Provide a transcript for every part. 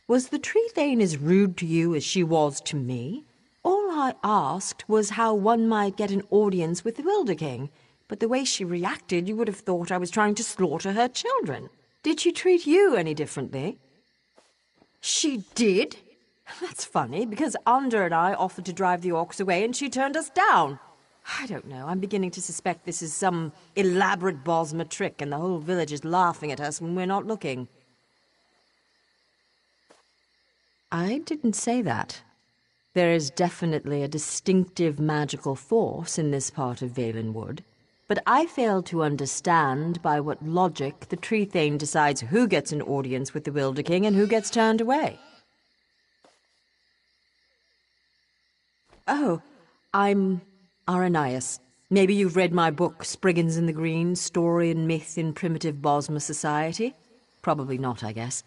Was the tree thane as rude to you as she was to me? All I asked was how one might get an audience with the Wilder King, but the way she reacted, you would have thought I was trying to slaughter her children. Did she treat you any differently? She did? That's funny, because Under and I offered to drive the orcs away and she turned us down. I don't know, I'm beginning to suspect this is some elaborate Bosma trick and the whole village is laughing at us when we're not looking. I didn't say that. There is definitely a distinctive magical force in this part of Valenwood, but I fail to understand by what logic the tree thane decides who gets an audience with the Wilder King and who gets turned away. Oh, I'm Aranias. Maybe you've read my book, Spriggans in the Green, Story and Myth in Primitive Bosma Society? Probably not, I guess.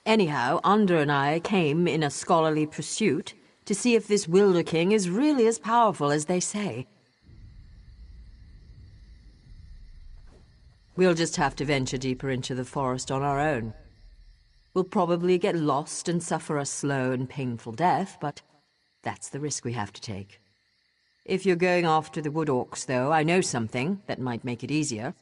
Anyhow, Under and I came in a scholarly pursuit to see if this Wilder King is really as powerful as they say. We'll just have to venture deeper into the forest on our own. We'll probably get lost and suffer a slow and painful death, but that's the risk we have to take. If you're going after the wood orcs, though, I know something that might make it easier.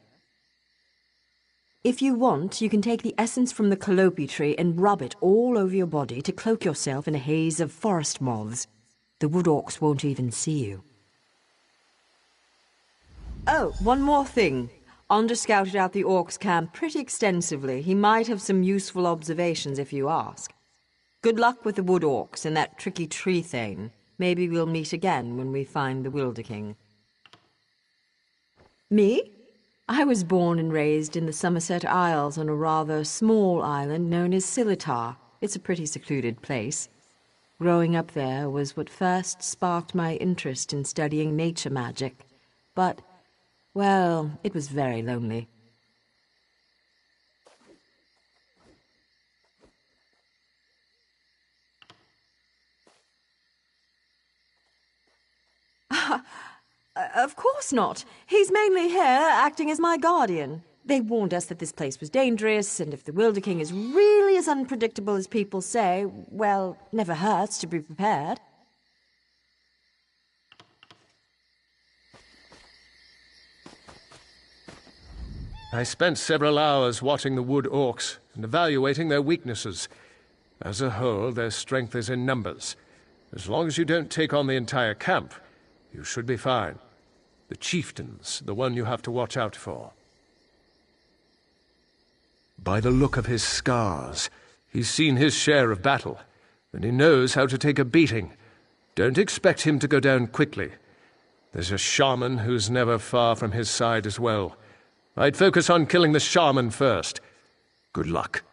If you want, you can take the essence from the calliope tree and rub it all over your body to cloak yourself in a haze of forest moths. The wood orcs won't even see you. Oh, one more thing. Under scouted out the orcs' camp pretty extensively. He might have some useful observations if you ask. Good luck with the wood orcs and that tricky tree thane. Maybe we'll meet again when we find the Wilder King. Me? I was born and raised in the Somerset Isles on a rather small island known as Silitar. It's a pretty secluded place. Growing up there was what first sparked my interest in studying nature magic. But, well, it was very lonely. Of course not. He's mainly here, acting as my guardian. They warned us that this place was dangerous, and if the Wilder King is really as unpredictable as people say, well, never hurts to be prepared. I spent several hours watching the wood orcs and evaluating their weaknesses. As a whole, their strength is in numbers. As long as you don't take on the entire camp, you should be fine. The chieftain's the one you have to watch out for. By the look of his scars, he's seen his share of battle, and he knows how to take a beating. Don't expect him to go down quickly. There's a shaman who's never far from his side as well. I'd focus on killing the shaman first. Good luck.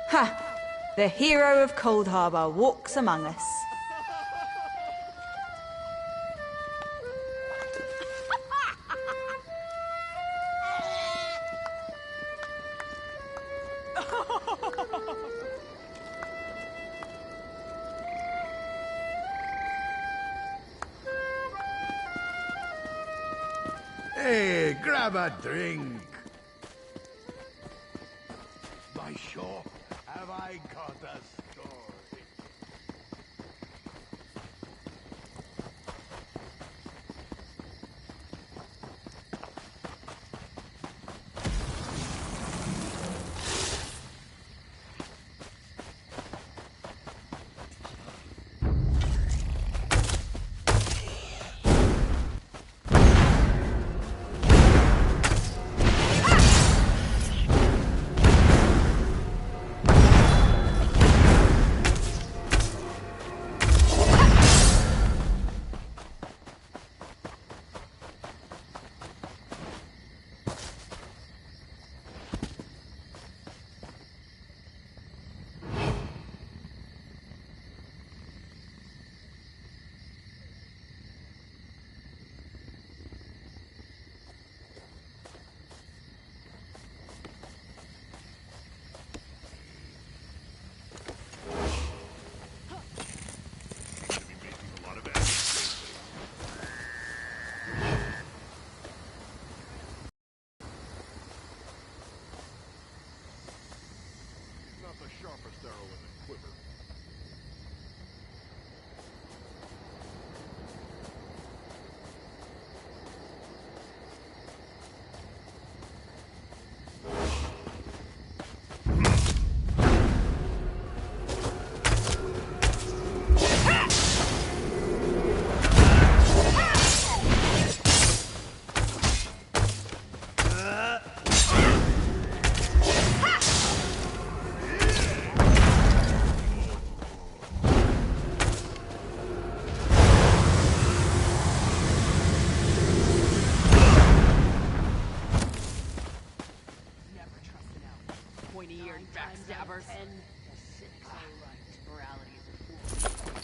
Ha! The hero of Cold Harbour walks among us. Hey, grab a drink. By sure, have I got a story? Not the sharpest arrow in the quiver. Pointy-eared backstabbers. Morality is a fool.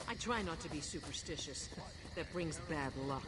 I try not to be superstitious. That brings bad luck.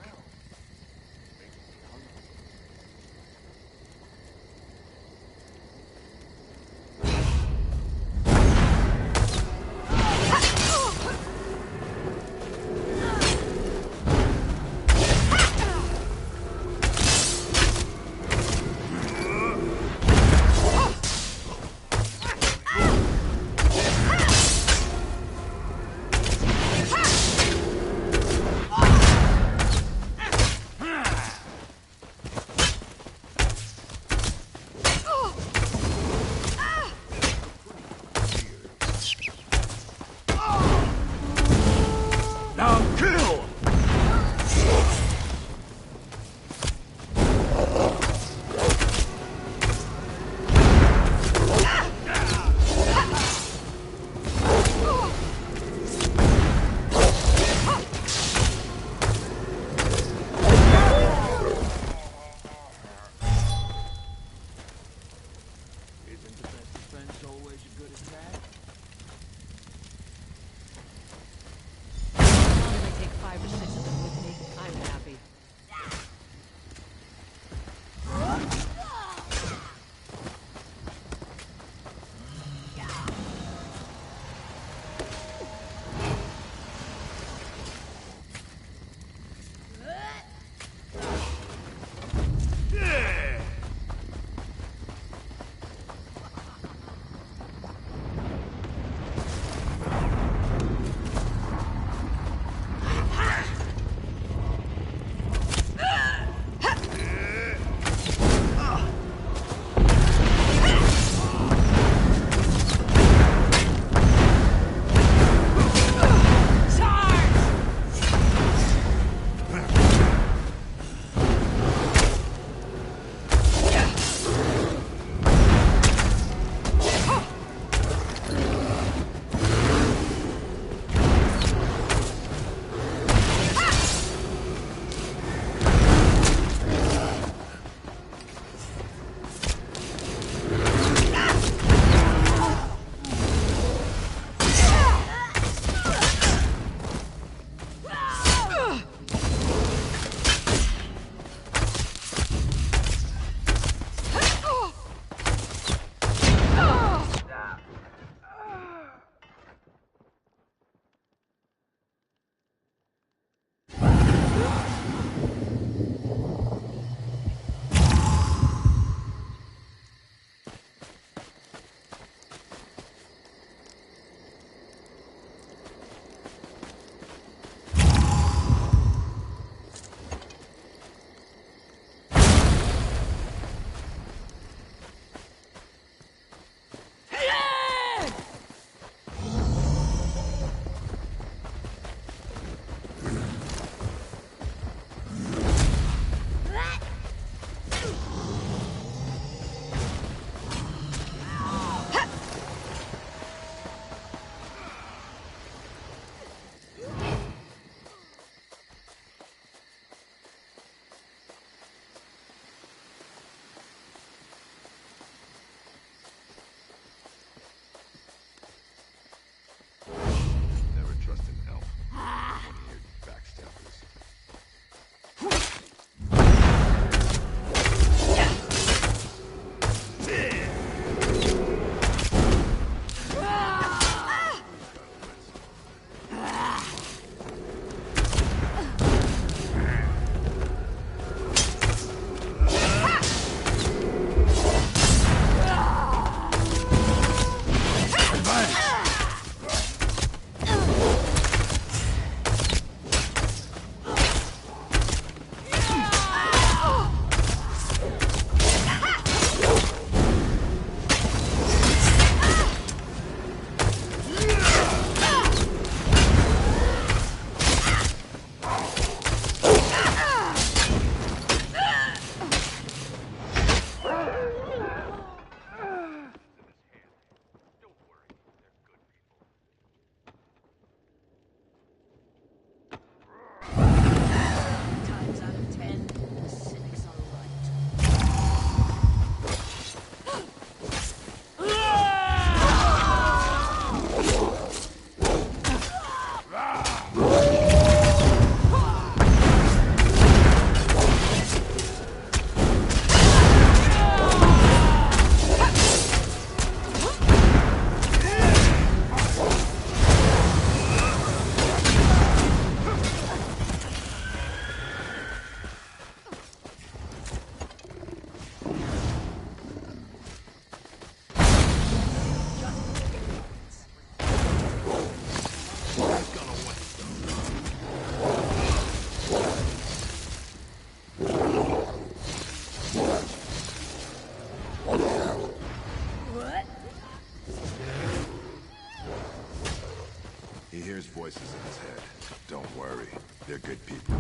He hears voices in his head. Don't worry, they're good people.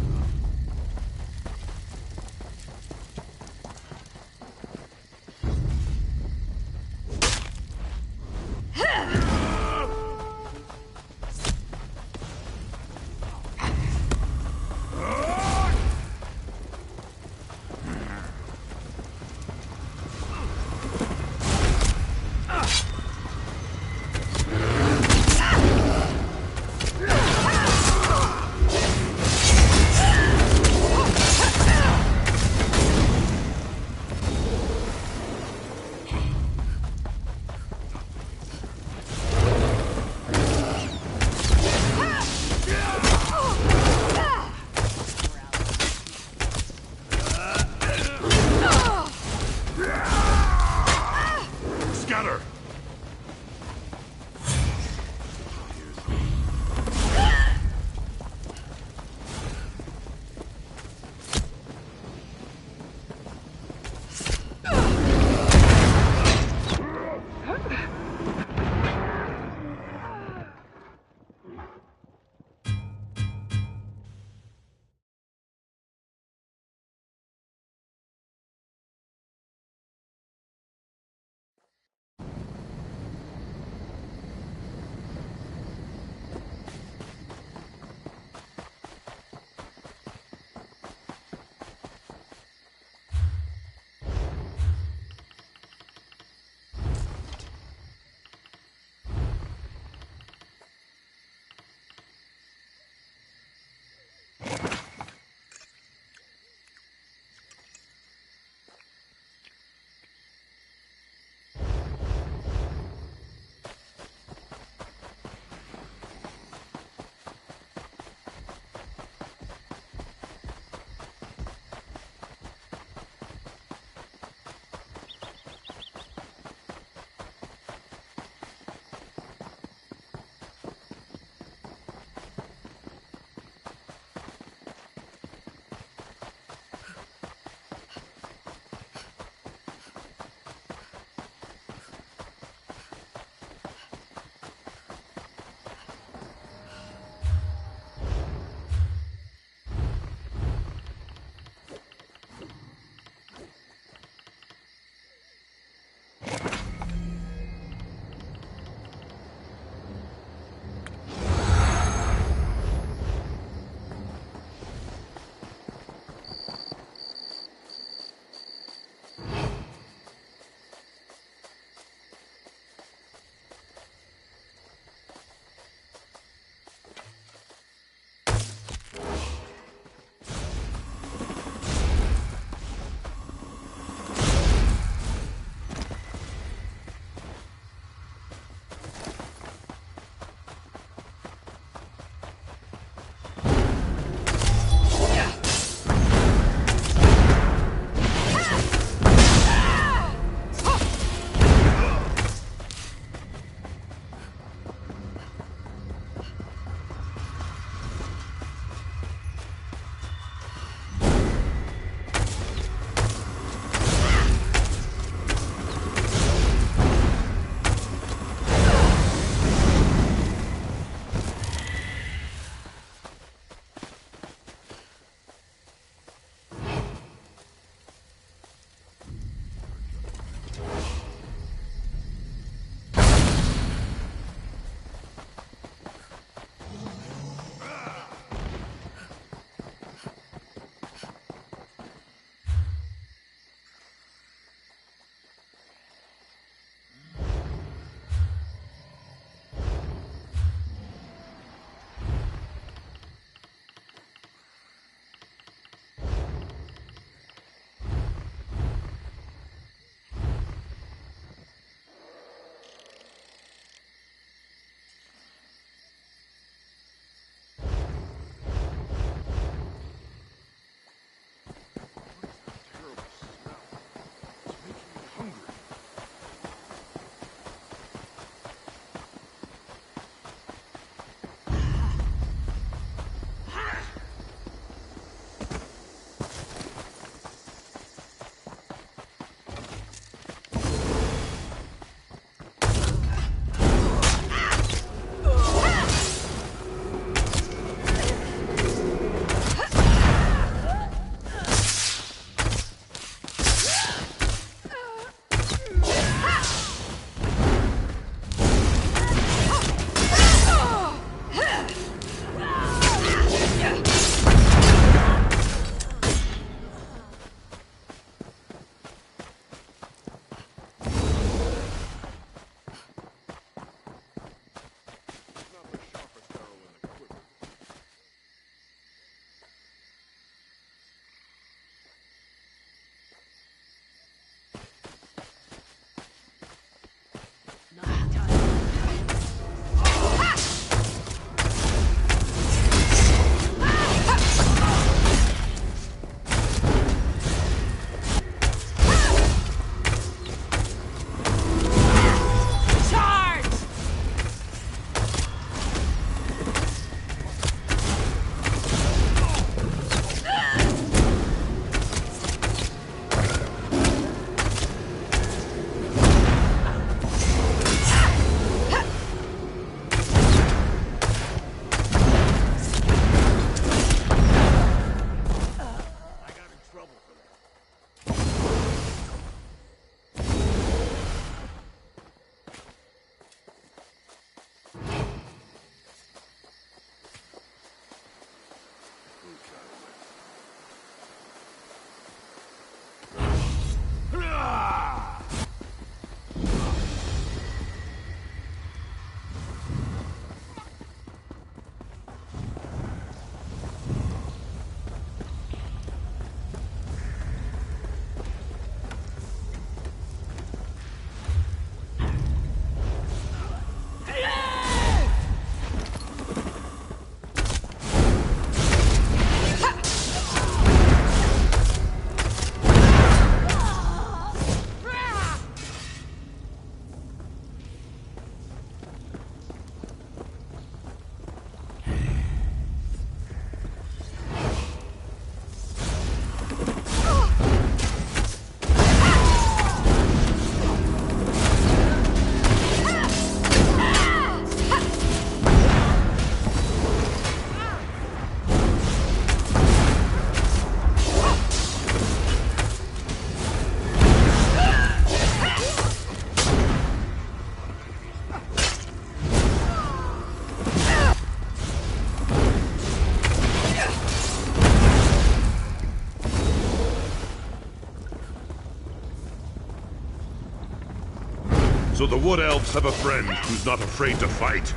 The Wood Elves have a friend who's not afraid to fight.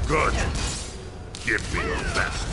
Good. Give me your best.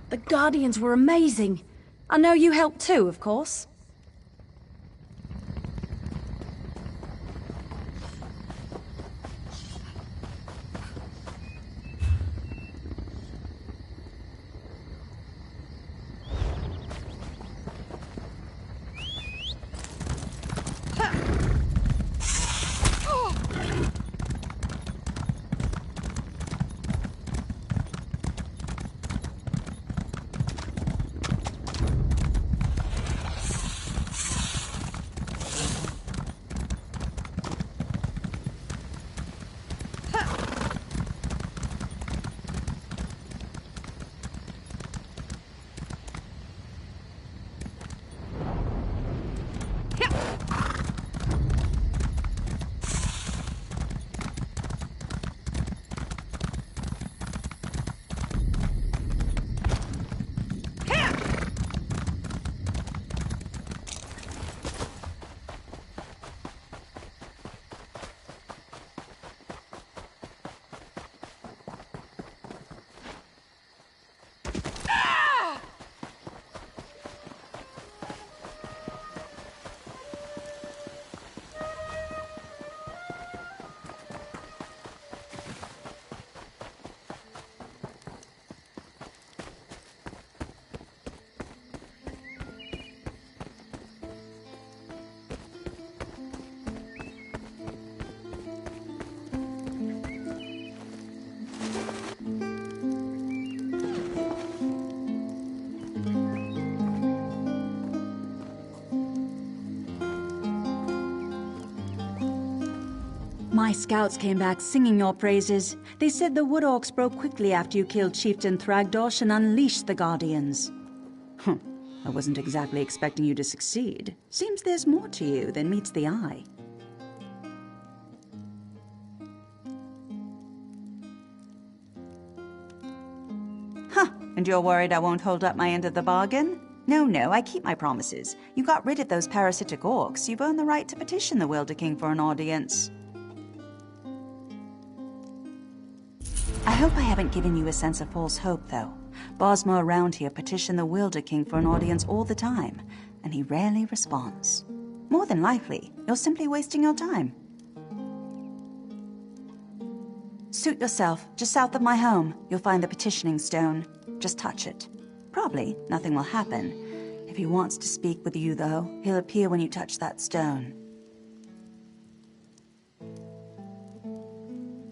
The Guardians were amazing. I know you helped too, of course. My scouts came back singing your praises. They said the Wood Orcs broke quickly after you killed Chieftain Thragdosh and unleashed the Guardians. I wasn't exactly expecting you to succeed. Seems there's more to you than meets the eye. And you're worried I won't hold up my end of the bargain? No, I keep my promises. You got rid of those parasitic orcs. You've earned the right to petition the Wilder King for an audience. I hope I haven't given you a sense of false hope, though. Bosma around here petition the Wilder King for an audience all the time, and he rarely responds. More than likely, you're simply wasting your time. Suit yourself. Just south of my home, you'll find the petitioning stone. Just touch it. Probably nothing will happen. If he wants to speak with you, though, he'll appear when you touch that stone.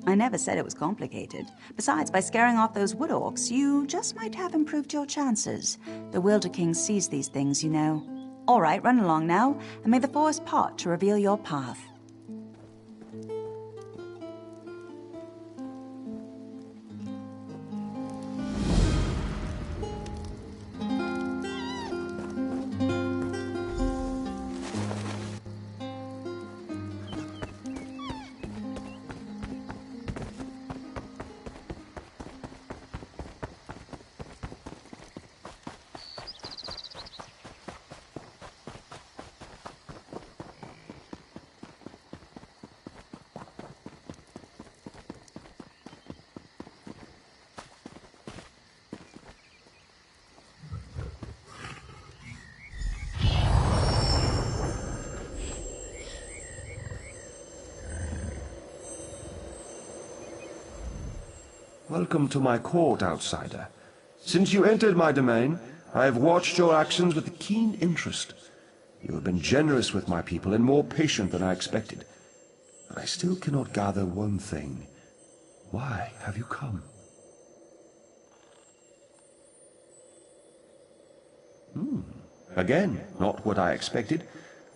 I never said it was complicated. Besides, by scaring off those wood orcs, you just might have improved your chances. The Wilder King sees these things, you know. All right, run along now, and may the forest part to reveal your path. Welcome to my court, outsider. Since you entered my domain, I have watched your actions with keen interest. You have been generous with my people and more patient than I expected. But I still cannot gather one thing. Why have you come? Again, not what I expected.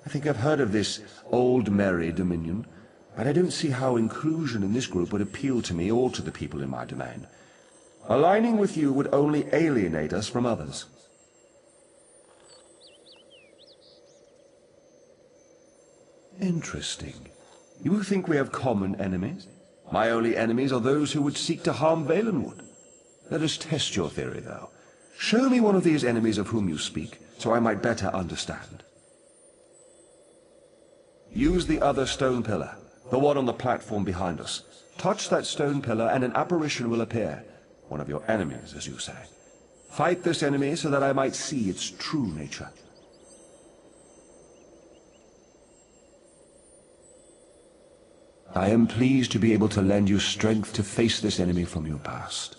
I think I've heard of this old merry dominion, but I don't see how inclusion in this group would appeal to me or to the people in my domain. Aligning with you would only alienate us from others. Interesting. You think we have common enemies? My only enemies are those who would seek to harm Valenwood. Let us test your theory, though. Show me one of these enemies of whom you speak, so I might better understand. Use the other stone pillar, the one on the platform behind us. Touch that stone pillar and an apparition will appear. One of your enemies, as you say. Fight this enemy so that I might see its true nature. I am pleased to be able to lend you strength to face this enemy from your past.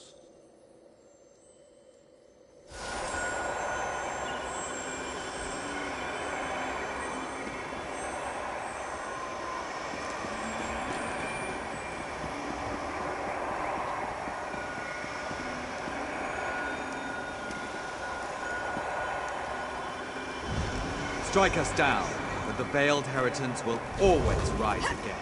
Strike us down, but the veiled heritance will always rise again.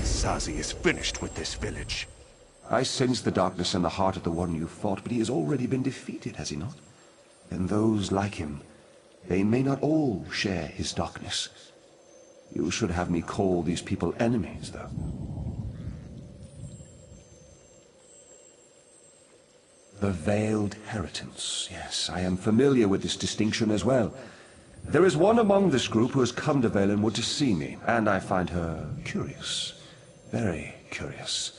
Sazi is finished with this village. I sense the darkness in the heart of the one you fought, but he has already been defeated, has he not? And those like him, they may not all share his darkness. You should have me call these people enemies, though. The Veiled Heritance. Yes, I am familiar with this distinction as well. There is one among this group who has come to Valenwood to see me, and I find her curious. Very curious.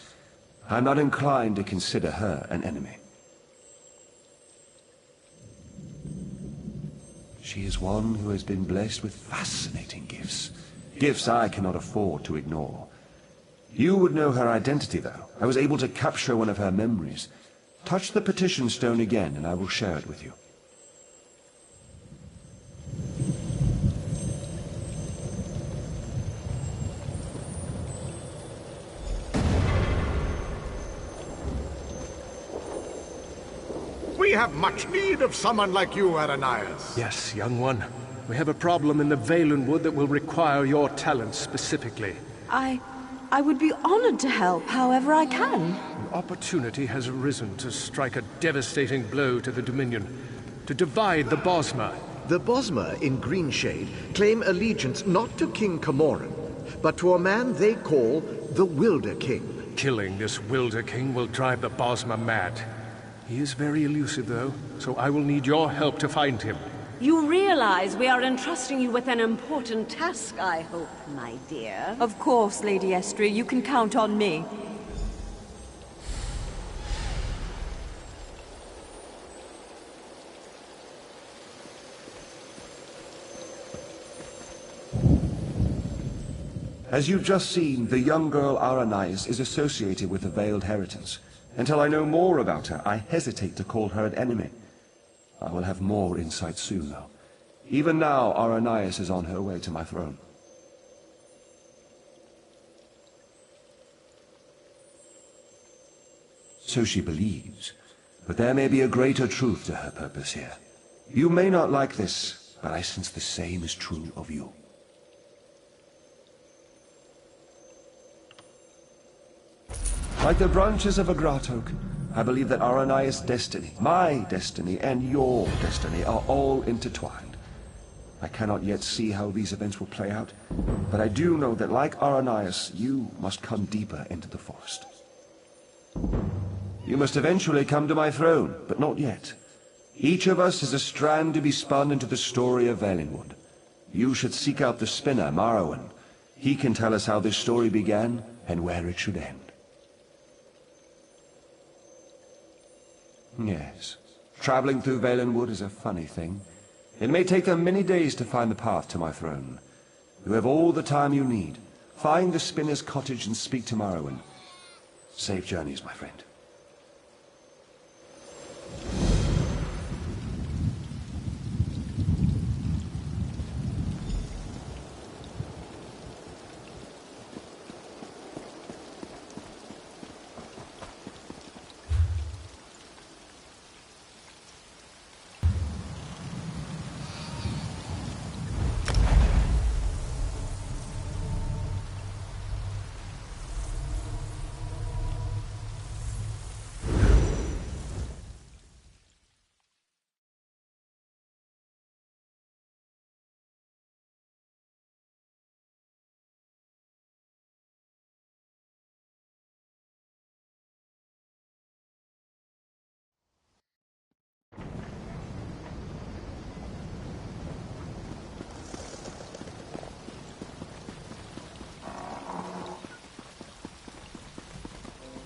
I'm not inclined to consider her an enemy. She is one who has been blessed with fascinating gifts. Gifts I cannot afford to ignore. You would know her identity, though. I was able to capture one of her memories. Touch the petition stone again, and I will share it with you. We have much need of someone like you, Ananias. Yes, young one. We have a problem in the Valenwood that will require your talents specifically. I would be honored to help however I can. An opportunity has arisen to strike a devastating blow to the Dominion, to divide the Bosma. The Bosma in Greenshade claim allegiance not to King Camoran, but to a man they call the Wilder King. Killing this Wilder King will drive the Bosma mad. He is very elusive, though, so I will need your help to find him. You realize we are entrusting you with an important task, I hope, my dear. Of course, Lady Estria, you can count on me. As you've just seen, the young girl Aranais is associated with the Veiled Heritance. Until I know more about her, I hesitate to call her an enemy. I will have more insight soon, though. Even now, Aranais is on her way to my throne. So she believes, but there may be a greater truth to her purpose here. You may not like this, but I sense the same is true of you. Like the branches of a grottoak, I believe that Aranias' destiny, my destiny, and your destiny are all intertwined. I cannot yet see how these events will play out, but I do know that like Aranias, you must come deeper into the forest. You must eventually come to my throne, but not yet. Each of us is a strand to be spun into the story of Valenwood. You should seek out the spinner, Marrowan. He can tell us how this story began and where it should end. Yes, traveling through Valenwood is a funny thing. It may take them many days to find the path to my throne. You have all the time you need. Find the spinner's cottage and speak to Marrowan. Safe journeys, my friend.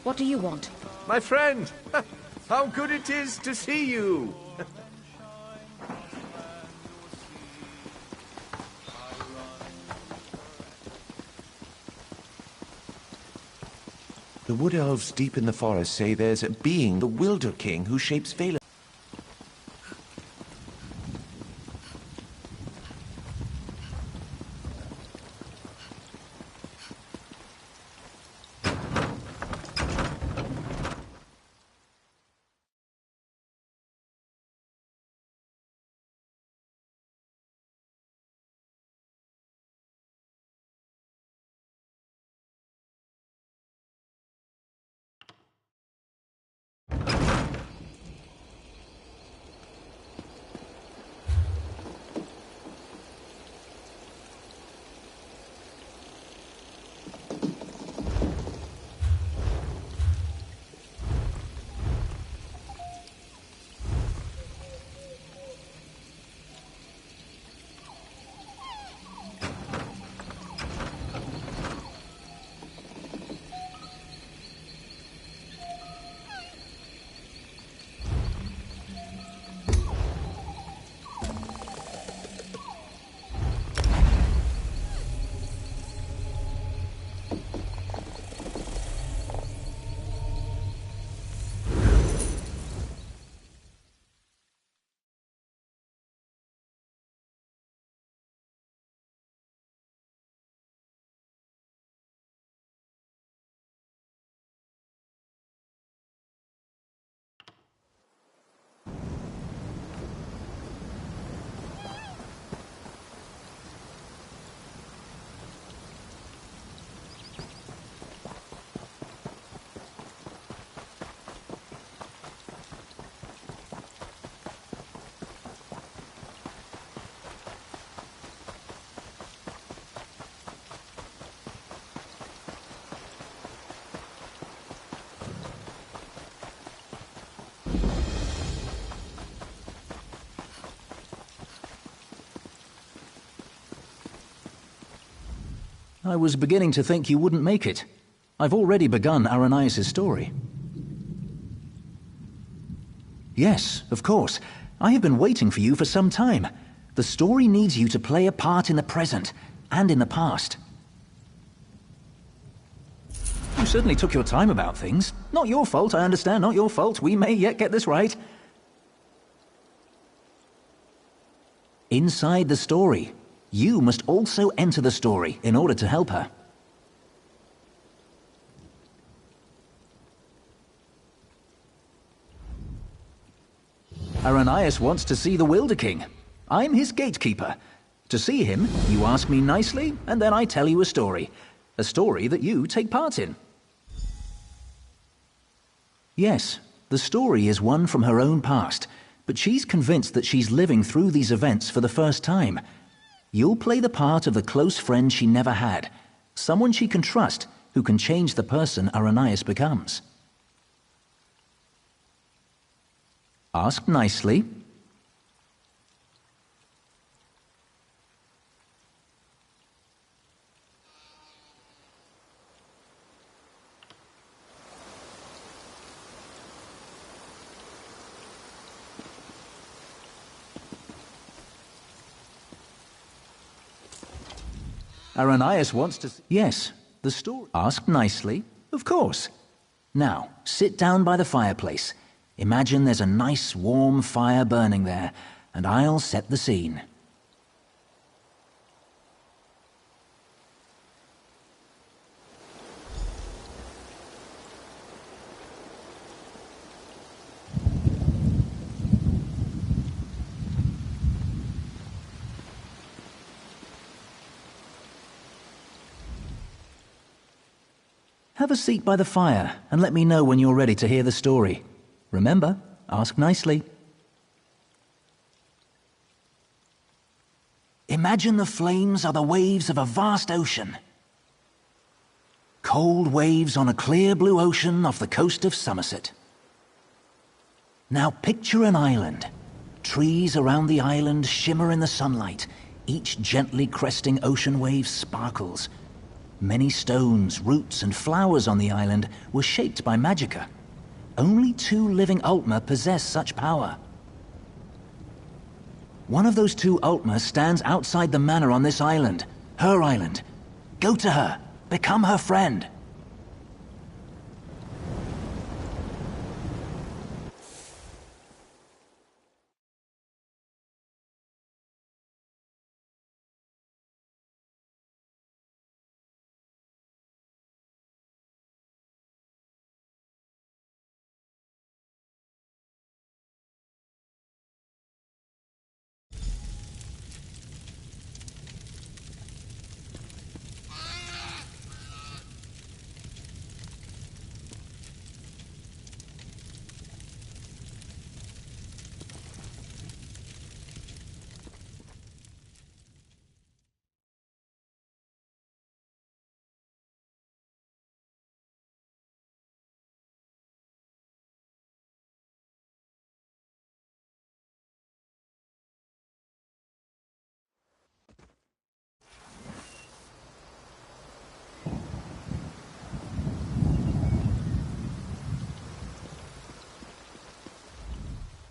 What do you want? My friend! How good it is to see you! The wood elves deep in the forest say there's a being, the Wilder King, who shapes Valen. I was beginning to think you wouldn't make it. I've already begun Aranias' story. Yes, of course. I have been waiting for you for some time. The story needs you to play a part in the present and in the past. You certainly took your time about things. Not your fault, I understand, not your fault. We may yet get this right. Inside the story, you must also enter the story in order to help her. Aranias wants to see the Wilder King. I'm his gatekeeper. To see him, you ask me nicely, and then I tell you a story. A story that you take part in. Yes, the story is one from her own past, but she's convinced that she's living through these events for the first time. You'll play the part of the close friend she never had, someone she can trust who can change the person Irenaeus becomes. Ask nicely. Irenaeus wants to... Yes, the story... Ask nicely. Of course. Now, sit down by the fireplace. Imagine there's a nice warm fire burning there, and I'll set the scene. Have a seat by the fire and let me know when you're ready to hear the story. Remember, ask nicely. Imagine the flames are the waves of a vast ocean. Cold waves on a clear blue ocean off the coast of Somerset. Now picture an island. Trees around the island shimmer in the sunlight. Each gently cresting ocean wave sparkles. Many stones, roots, and flowers on the island were shaped by Magica. Only 2 living Ultima possess such power. One of those 2 Ultima stands outside the manor on this island, her island. Go to her, become her friend.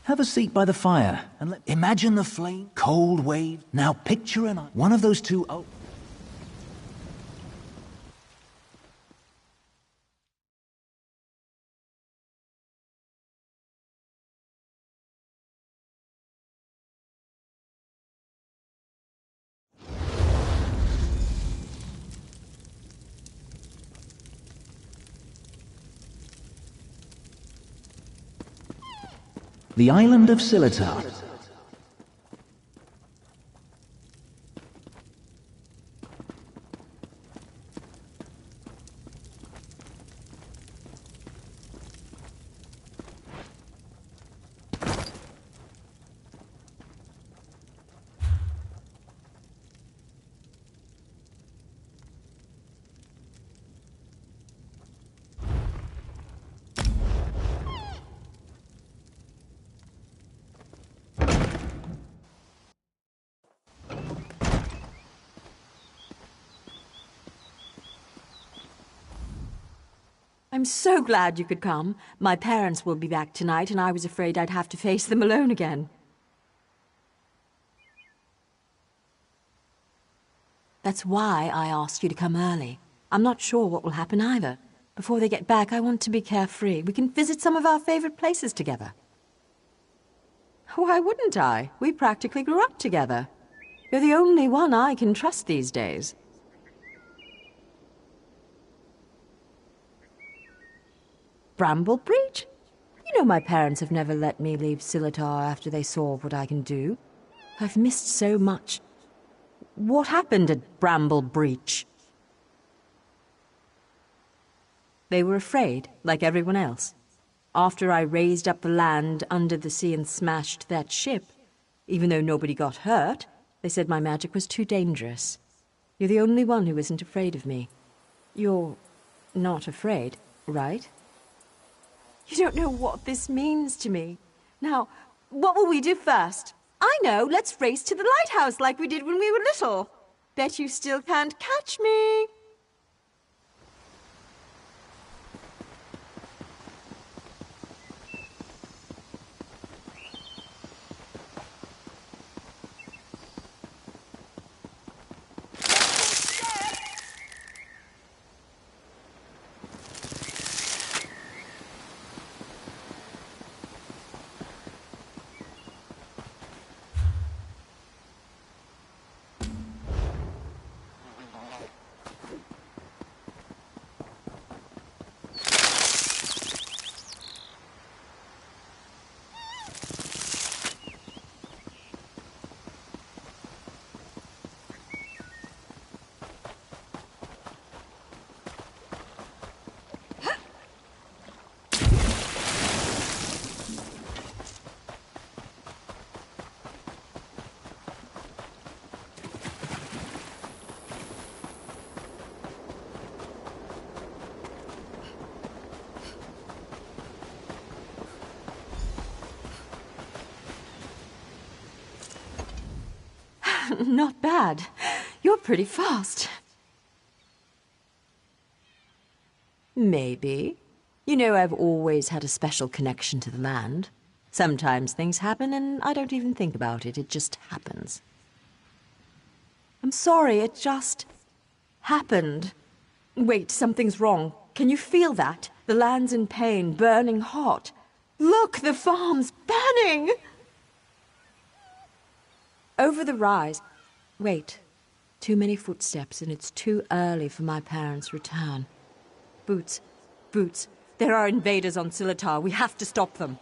Have a seat by the fire and imagine the flame, cold wave. Now picture one of those 2 The island of Scimitar. I'm so glad you could come. My parents will be back tonight, and I was afraid I'd have to face them alone again. That's why I asked you to come early. I'm not sure what will happen either. Before they get back, I want to be carefree. We can visit some of our favorite places together. Why wouldn't I? We practically grew up together. You're the only one I can trust these days. Bramble Breach? You know my parents have never let me leave Scimitar after they saw what I can do. I've missed so much. What happened at Bramble Breach? They were afraid, like everyone else. after I raised up the land under the sea and smashed that ship. Even though nobody got hurt, they said my magic was too dangerous. You're the only one who isn't afraid of me. You're not afraid, right? You don't know what this means to me. Now, what will we do first? I know, let's race to the lighthouse like we did when we were little. Bet you still can't catch me. Not bad. You're pretty fast. Maybe. You know, I've always had a special connection to the land. Sometimes things happen and I don't even think about it. It just happens. I'm sorry, it just happened. Wait, something's wrong. Can you feel that? The land's in pain, burning hot. Look, the farm's burning! Over the rise. Wait. Too many footsteps, and it's too early for my parents' return. Boots. Boots. There are invaders on Silitar. We have to stop them.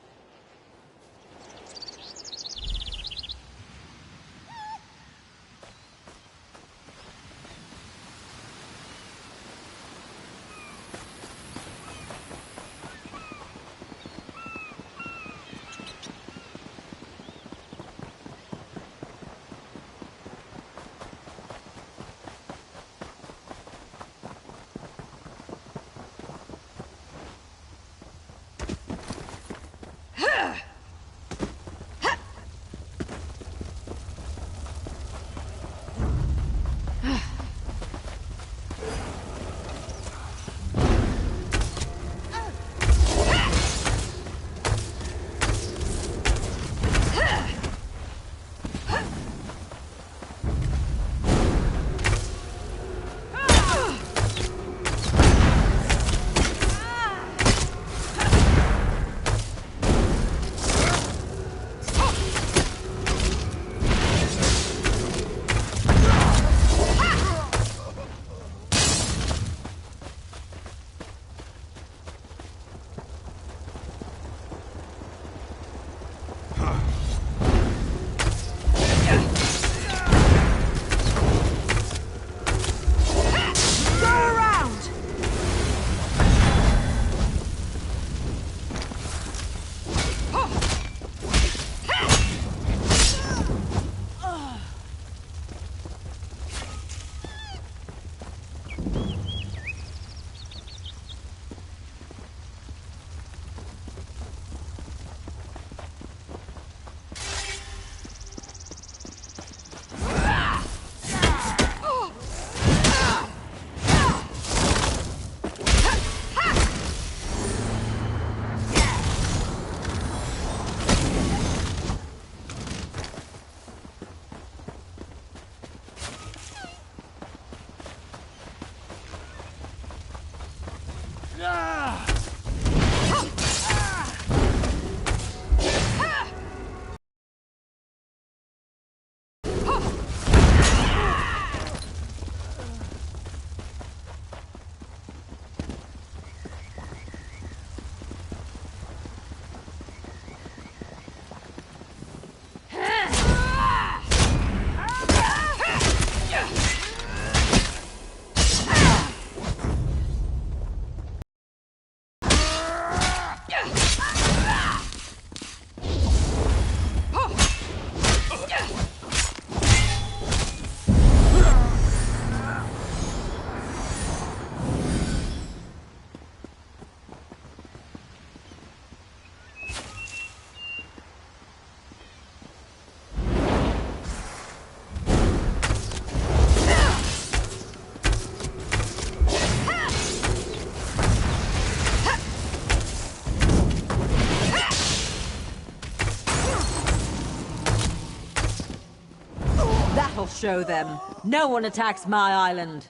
show them. No one attacks my island.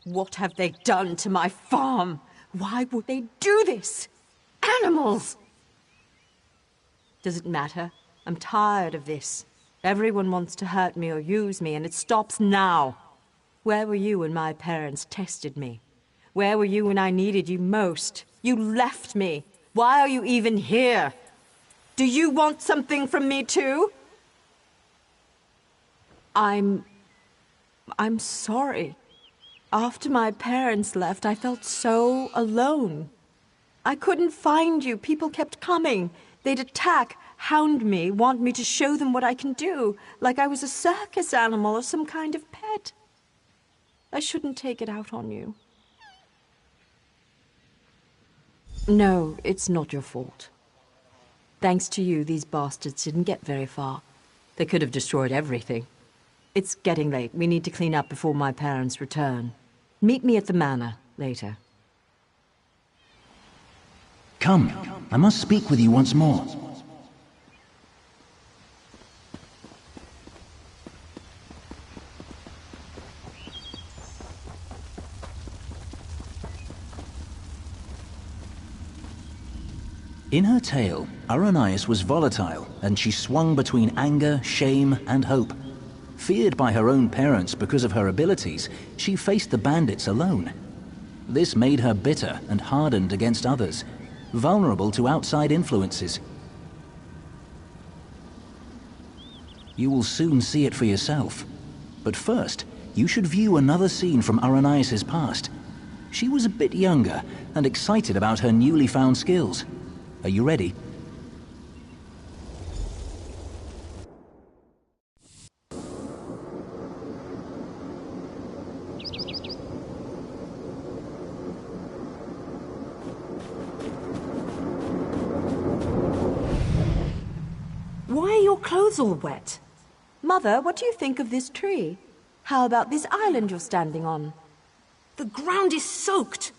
What have they done to my farm? Why would they do this? Animals! Does it matter? I'm tired of this. Everyone wants to hurt me or use me, and it stops now. Where were you when my parents tested me? Where were you when I needed you most? You left me. Why are you even here? Do you want something from me too? I'm sorry. After my parents left, I felt so alone. I couldn't find you. People kept coming. They'd attack, hound me, want me to show them what I can do, like I was a circus animal or some kind of pet. I shouldn't take it out on you. No, it's not your fault. Thanks to you, these bastards didn't get very far. They could have destroyed everything. It's getting late. We need to clean up before my parents return. Meet me at the manor later. Come, I must speak with you once more. In her tale, Aranias was volatile, and she swung between anger, shame, and hope. Feared by her own parents because of her abilities, she faced the bandits alone. This made her bitter and hardened against others, vulnerable to outside influences. You will soon see it for yourself. But first, you should view another scene from Aranias' past. She was a bit younger and excited about her newly found skills. Are you ready? Why are your clothes all wet? Mother, what do you think of this tree? How about this island you're standing on? The ground is soaked.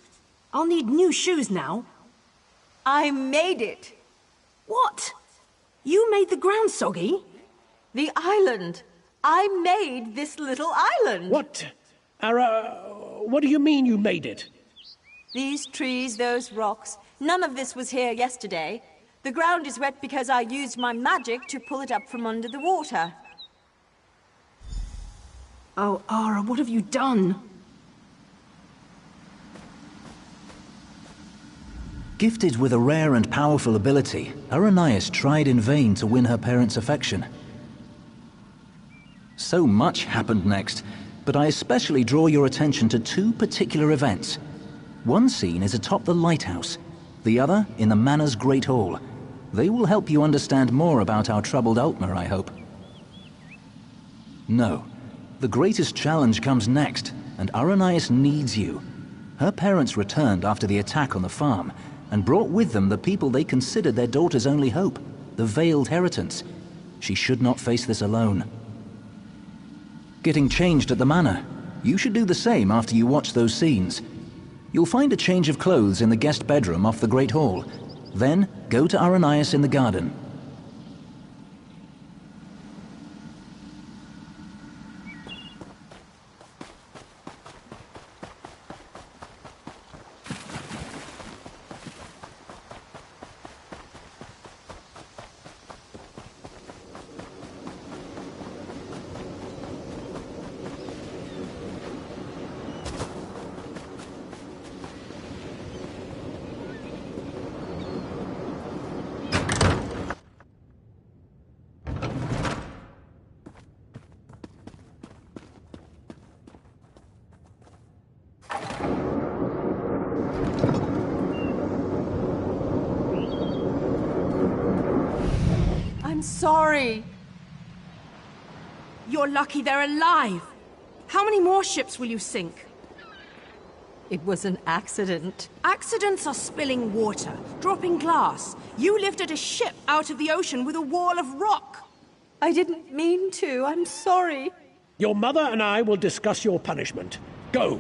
I'll need new shoes now. I made it. What? You made the ground soggy? The island. I made this little island. What? What do you mean you made it? These trees, those rocks. None of this was here yesterday. The ground is wet because I used my magic to pull it up from under the water. Oh, Ara, what have you done? Gifted with a rare and powerful ability, Aranias tried in vain to win her parents' affection. So much happened next, but I especially draw your attention to two particular events. One scene is atop the lighthouse, the other in the manor's great hall. They will help you understand more about our troubled Altmer, I hope. No, the greatest challenge comes next, and Aranias needs you. Her parents returned after the attack on the farm, and brought with them the people they considered their daughter's only hope, the Veiled Heritance. She should not face this alone. Getting changed at the manor. You should do the same after you watch those scenes. You'll find a change of clothes in the guest bedroom off the Great Hall. Then, go to Aranias in the garden. I'm sorry. You're lucky they're alive. How many more ships will you sink? It was an accident. Accidents are spilling water, dropping glass. You lifted a ship out of the ocean with a wall of rock. I didn't mean to. I'm sorry. Your mother and I will discuss your punishment. Go.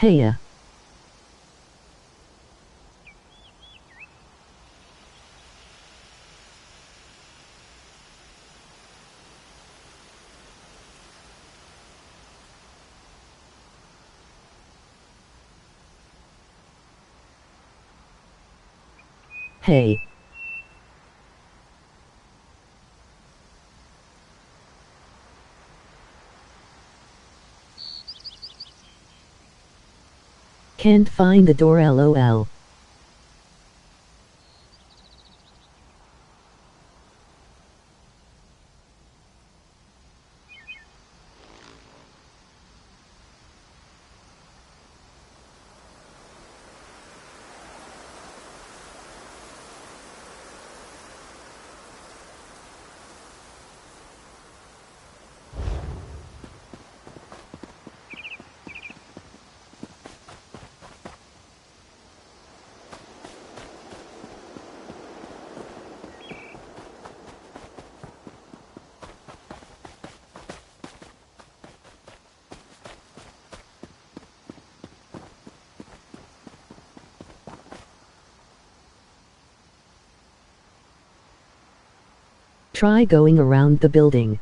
Heya. Hey. Can't find the door, lol. Try going around the building.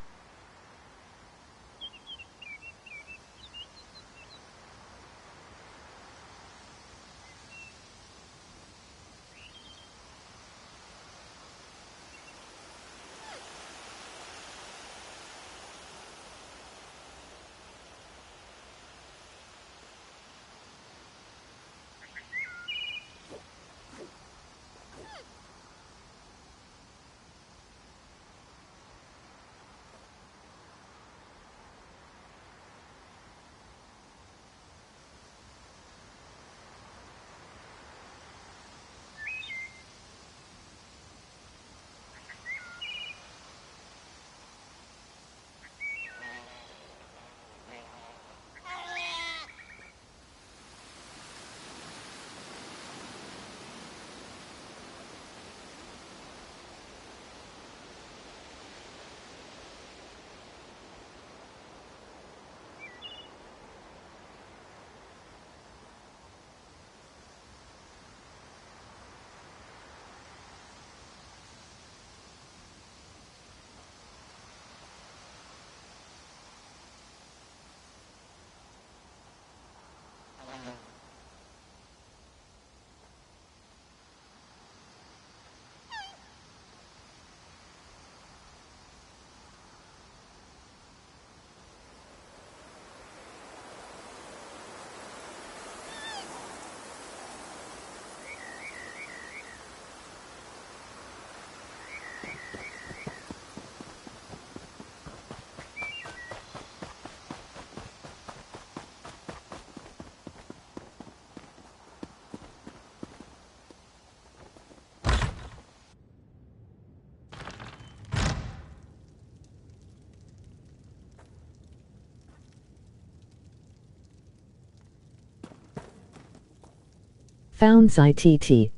Found ITT.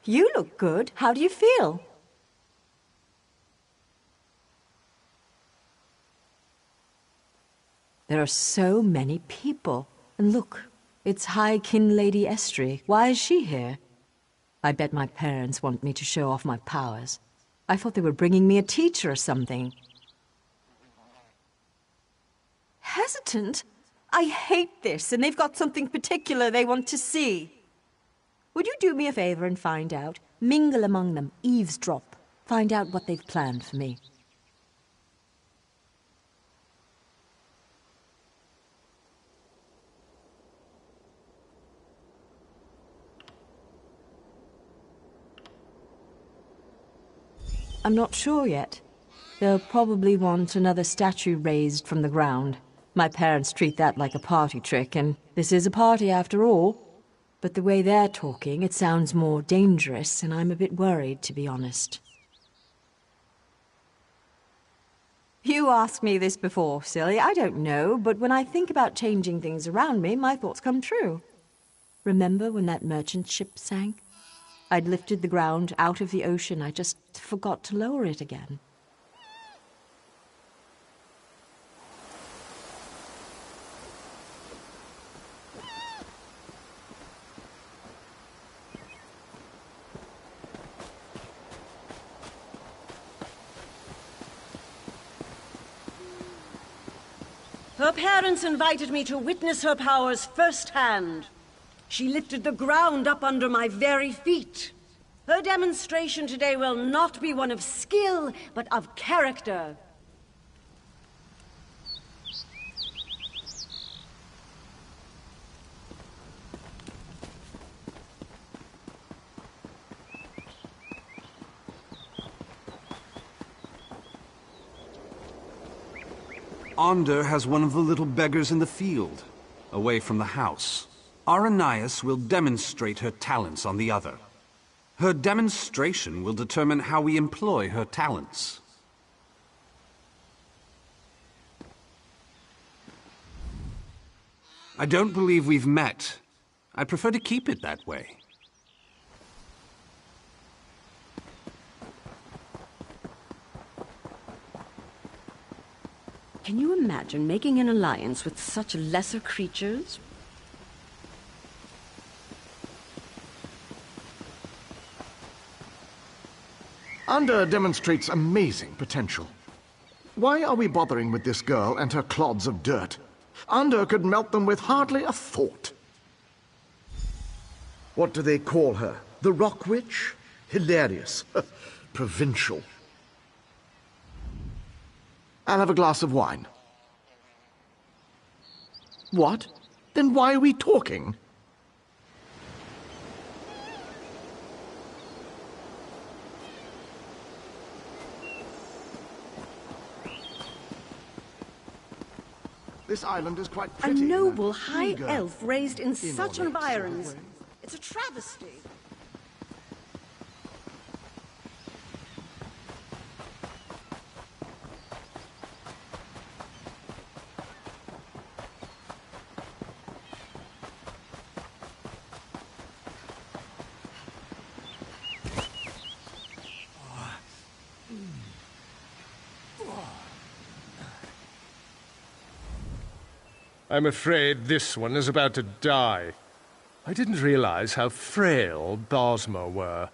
You look good. How do you feel? There are so many people. And look, it's High Kin Lady Estrie. Why is she here? I bet my parents want me to show off my powers. I thought they were bringing me a teacher or something. Hesitant? I hate this, and they've got something particular they want to see. Would you do me a favor and find out? Mingle among them, eavesdrop. Find out what they've planned for me. I'm not sure yet. They'll probably want another statue raised from the ground. My parents treat that like a party trick, and this is a party after all. But the way they're talking, it sounds more dangerous, and I'm a bit worried, to be honest. You asked me this before, silly. I don't know, but when I think about changing things around me, my thoughts come true. Remember when that merchant ship sank? I'd lifted the ground out of the ocean. I just forgot to lower it again. Her parents invited me to witness her powers firsthand. She lifted the ground up under my very feet. Her demonstration today will not be one of skill, but of character. Ander has one of the little beggars in the field, away from the house. Aranias will demonstrate her talents on the other. Her demonstration will determine how we employ her talents. I don't believe we've met. I'd prefer to keep it that way. Can you imagine making an alliance with such lesser creatures? Ander demonstrates amazing potential. Why are we bothering with this girl and her clods of dirt? Ander could melt them with hardly a thought. What do they call her? The Rock Witch? Hilarious. Provincial. I'll have a glass of wine. What? Then why are we talking? This island is quite pretty. A noble high elf raised in such environs. It's a travesty. I'm afraid this one is about to die. I didn't realize how frail Bosma were.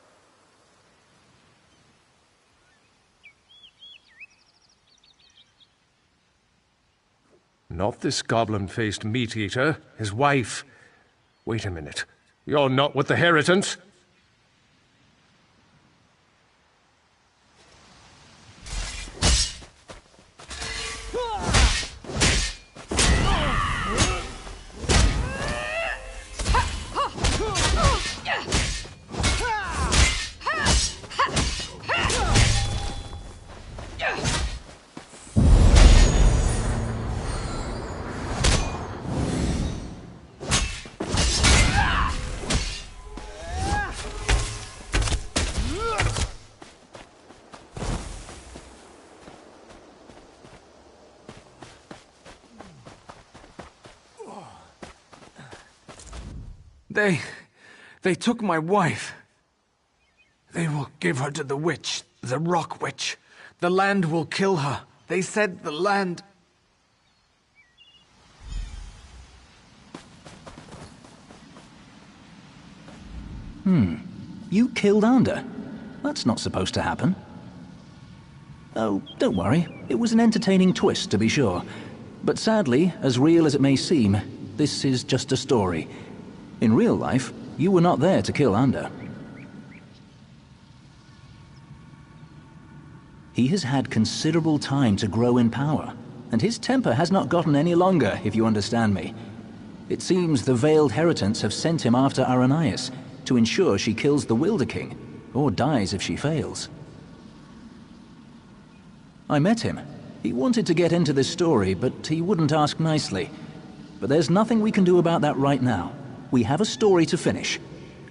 Not this goblin-faced meat-eater, his wife. Wait a minute. You're not with the Heritants? They took my wife. They will give her to the witch, the Rock Witch. The land will kill her. They said the land... You killed Ander? That's not supposed to happen. Oh, don't worry. It was an entertaining twist, to be sure. But sadly, as real as it may seem, this is just a story. In real life, you were not there to kill Ander. He has had considerable time to grow in power, and his temper has not gotten any longer, if you understand me. It seems the Veiled Heritants have sent him after Aranias to ensure she kills the Wilder King, or dies if she fails. I met him. He wanted to get into this story, but he wouldn't ask nicely. But there's nothing we can do about that right now. We have a story to finish.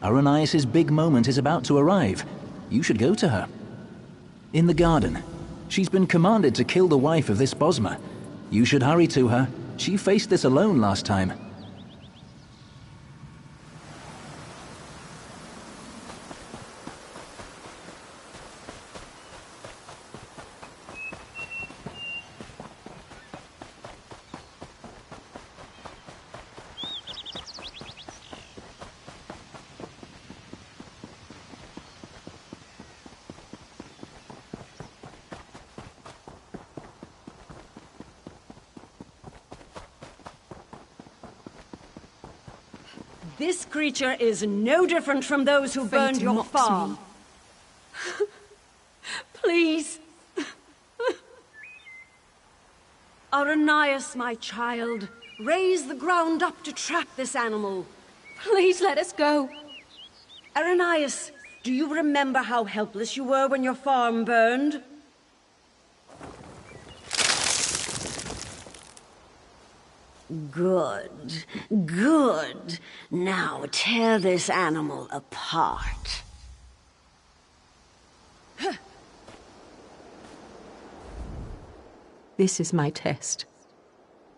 Aranias' big moment is about to arrive. You should go to her. In the garden. She's been commanded to kill the wife of this Bosma. You should hurry to her. She faced this alone last time. This creature is no different from those who burned your farm. Please. Aranias, my child, raise the ground up to trap this animal. Please let us go. Aranias, do you remember how helpless you were when your farm burned? Good, good. Now tear this animal apart. This is my test.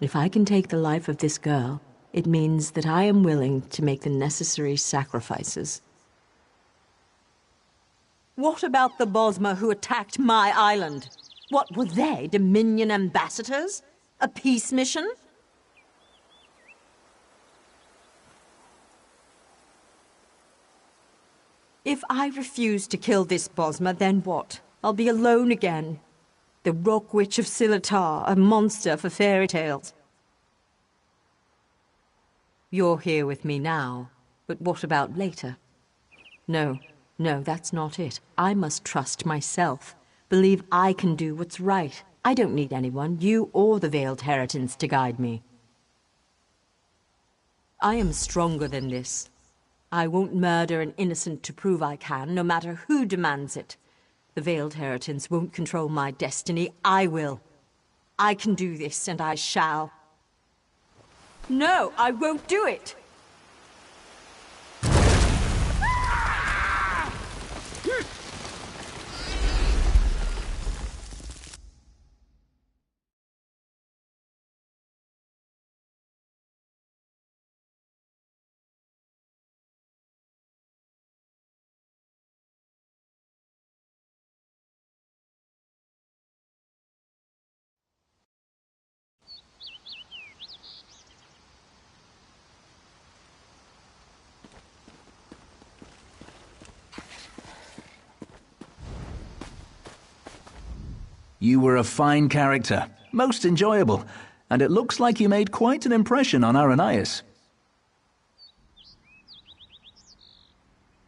If I can take the life of this girl, it means that I am willing to make the necessary sacrifices. What about the Bosma who attacked my island? What were they, Dominion ambassadors? A peace mission? If I refuse to kill this Bosma, then what? I'll be alone again. The Rock Witch of Silitar, a monster for fairy tales. You're here with me now, but what about later? No, that's not it. I must trust myself. Believe I can do what's right. I don't need anyone, you or the Veiled Heritance, to guide me. I am stronger than this. I won't murder an innocent to prove I can, no matter who demands it. The Veiled Heritance won't control my destiny. I will. I can do this, and I shall. No, I won't do it! You were a fine character, most enjoyable, and it looks like you made quite an impression on Aranias.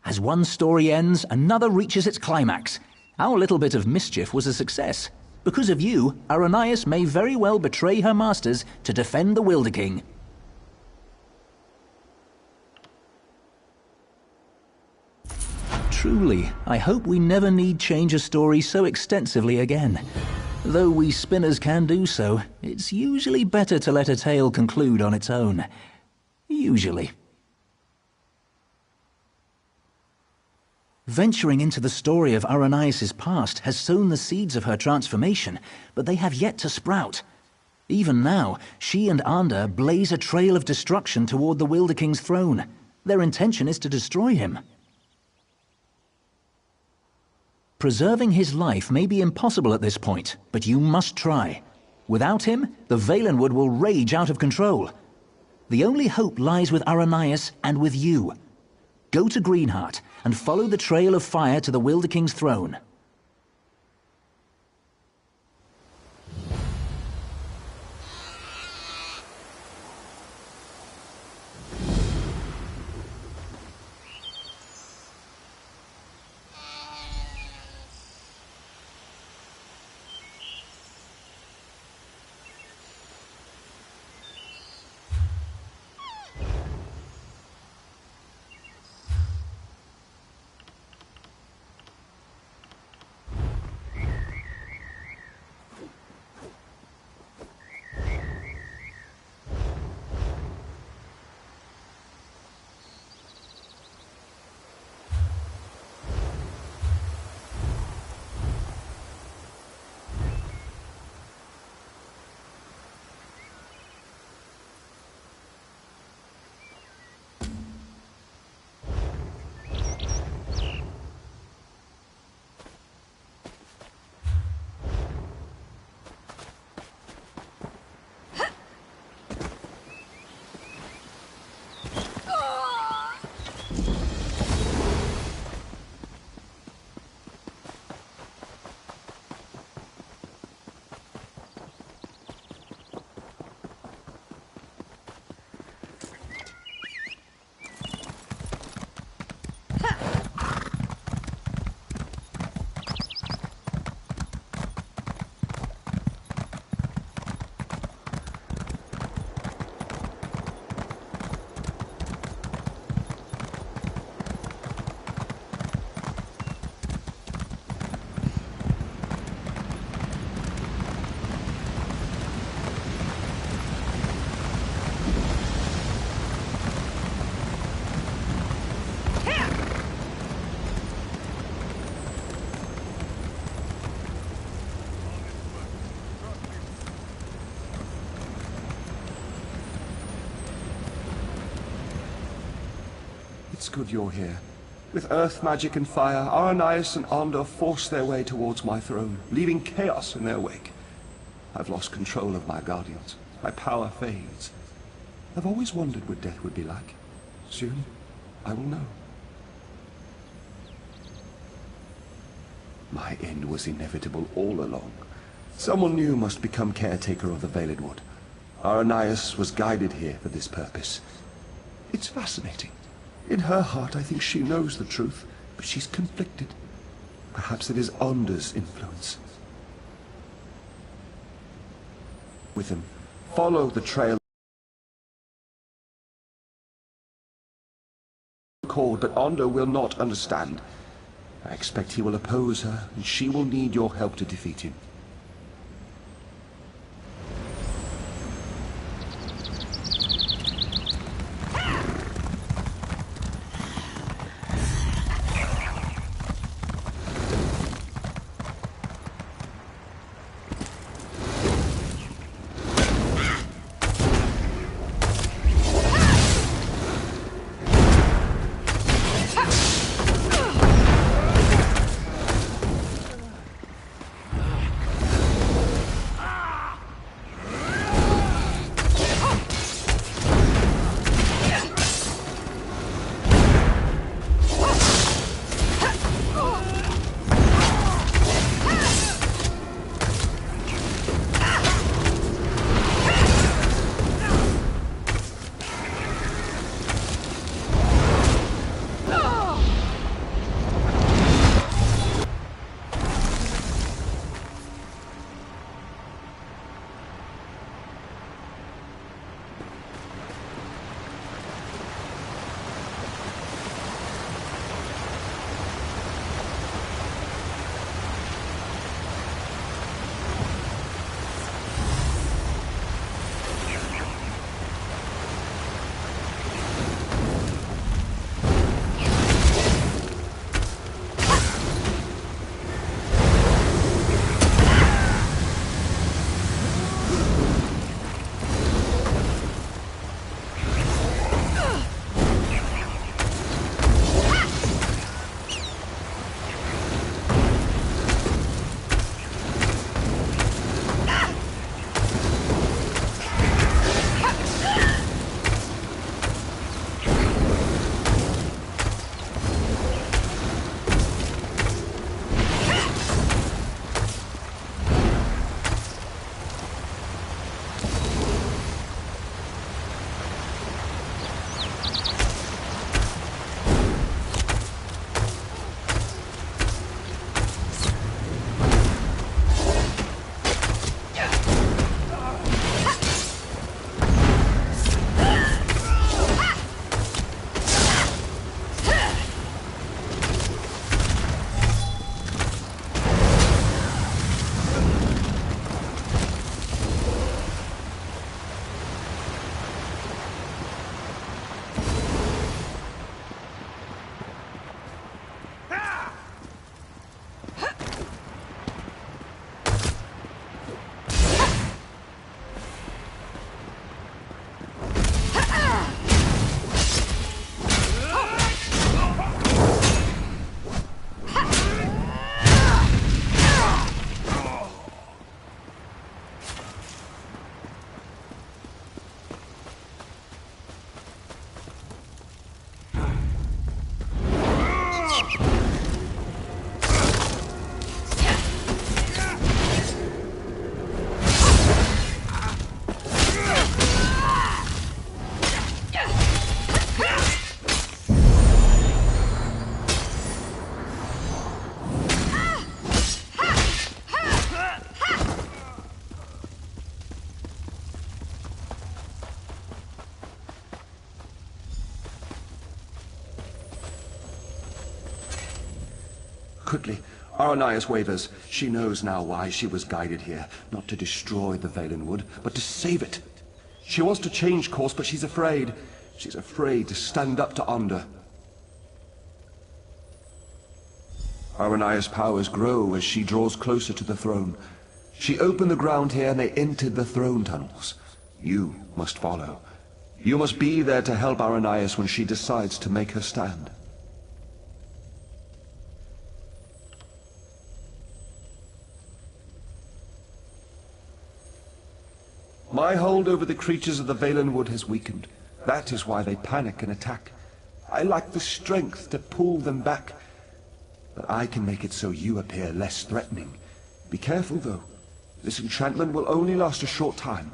As one story ends, another reaches its climax. Our little bit of mischief was a success. Because of you, Aranias may very well betray her masters to defend the Wilder King. Truly, I hope we never need change a story so extensively again. Though we spinners can do so, it's usually better to let a tale conclude on its own. Usually. Venturing into the story of Aranias' past has sown the seeds of her transformation, but they have yet to sprout. Even now, she and Ander blaze a trail of destruction toward the Wilder King's throne. Their intention is to destroy him. Preserving his life may be impossible at this point, but you must try. Without him, the Valenwood will rage out of control. The only hope lies with Aranias and with you. Go to Greenheart and follow the trail of fire to the Wilder King's throne. It's good you're here. With earth magic and fire, Aranias and Ander force their way towards my throne, leaving chaos in their wake. I've lost control of my guardians. My power fades. I've always wondered what death would be like. Soon, I will know. My end was inevitable all along. Someone new must become caretaker of the Veiled Wood. Aranias was guided here for this purpose. It's fascinating. In her heart, I think she knows the truth, but she's conflicted. Perhaps it is Ander's influence. With him, follow the trail cord, but Ander will not understand. I expect he will oppose her, and she will need your help to defeat him. Quickly, Aranias wavers. She knows now why she was guided here. Not to destroy the Valen Wood, but to save it. She wants to change course, but she's afraid. She's afraid to stand up to Ander. Aranias' powers grow as she draws closer to the throne. She opened the ground here and they entered the throne tunnels. You must follow. You must be there to help Arrhenius when she decides to make her stand. My hold over the creatures of the Valen Wood has weakened. That is why they panic and attack. I lack the strength to pull them back. But I can make it so you appear less threatening. Be careful, though. This enchantment will only last a short time.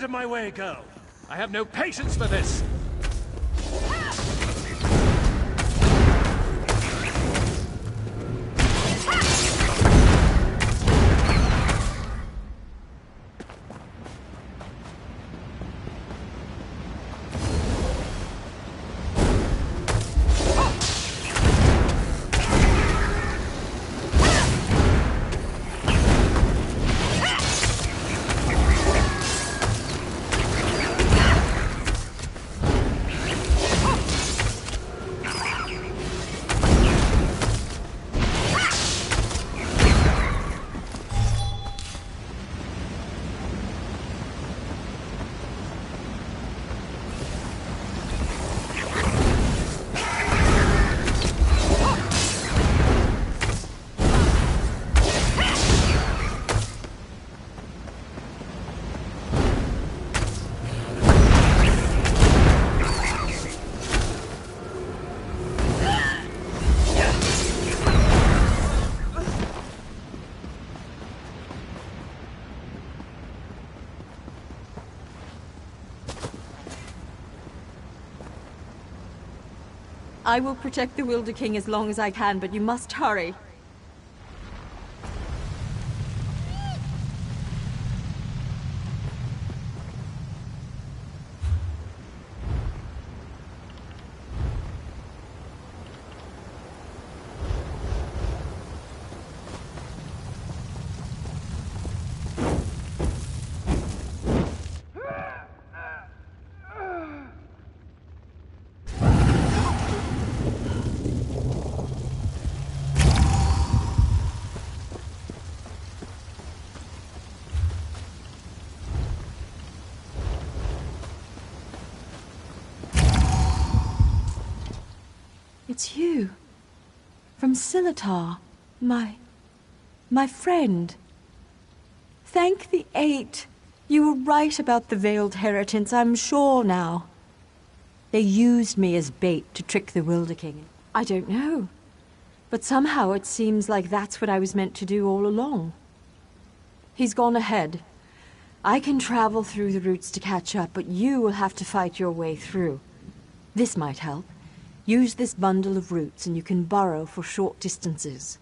Out of my way, girl! I have no patience for this! I will protect the Wilder King as long as I can, but you must hurry. It's you. From Silitar. My friend. Thank the Eight. You were right about the veiled heritance, I'm sure now. They used me as bait to trick the Wilder King. I don't know. But somehow it seems like that's what I was meant to do all along. He's gone ahead. I can travel through the routes to catch up, but you will have to fight your way through. This might help. Use this bundle of roots and you can burrow for short distances.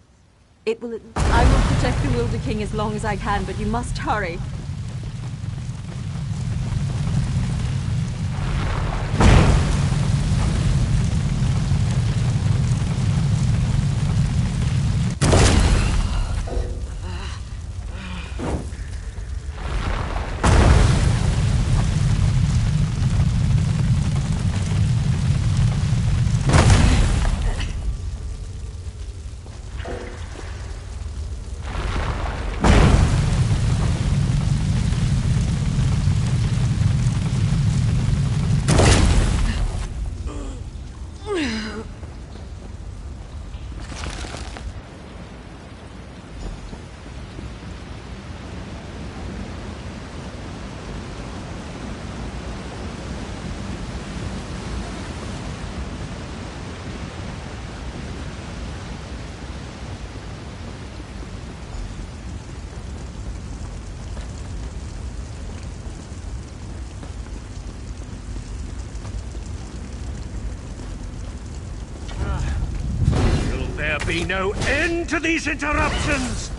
I will protect the Wilder King as long as I can, but you must hurry. Be no end to these interruptions!